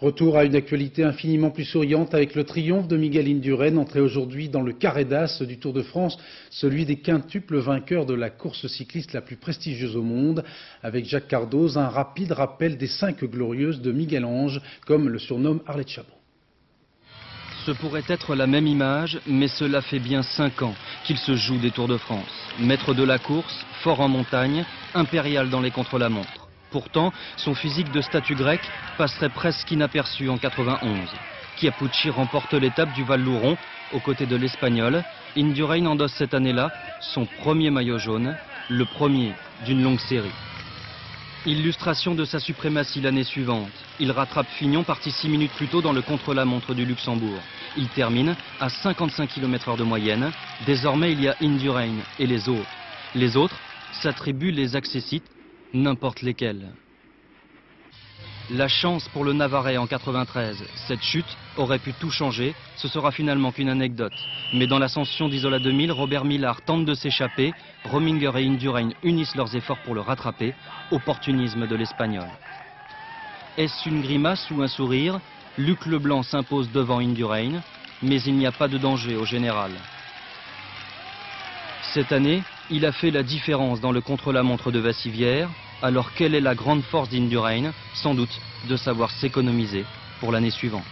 Retour à une actualité infiniment plus souriante avec le triomphe de Miguel Indurain, entré aujourd'hui dans le carré d'as du Tour de France, celui des quintuples vainqueurs de la course cycliste la plus prestigieuse au monde. Avec Jacques Cardoz, un rapide rappel des 5 glorieuses de Miguel Ange, comme le surnomme Arlette Chabot. Ce pourrait être la même image, mais cela fait bien 5 ans qu'il se joue des Tours de France. Maître de la course, fort en montagne, impérial dans les contre-la-montre. Pourtant, son physique de statue grecque passerait presque inaperçu en 91. Chiappucci remporte l'étape du Val-Louron aux côtés de l'Espagnol. Indurain endosse cette année-là son premier maillot jaune, le premier d'une longue série. Illustration de sa suprématie l'année suivante. Il rattrape Fignon, parti 6 minutes plus tôt dans le contre-la-montre du Luxembourg. Il termine à 55 km/h de moyenne. Désormais, il y a Indurain et les autres. Les autres s'attribuent les accessites, n'importe lesquels. La chance pour le Navarrais en 93. Cette chute aurait pu tout changer. Ce sera finalement qu'une anecdote. Mais dans l'ascension d'Isola 2000, Robert Millar tente de s'échapper. Rominger et Indurain unissent leurs efforts pour le rattraper. Opportunisme de l'Espagnol. Est-ce une grimace ou un sourire? Luc Leblanc s'impose devant Indurain, mais il n'y a pas de danger au général. Cette année, il a fait la différence dans le contre-la-montre de Vassivière. Alors quelle est la grande force d'Indurain? Sans doute de savoir s'économiser pour l'année suivante.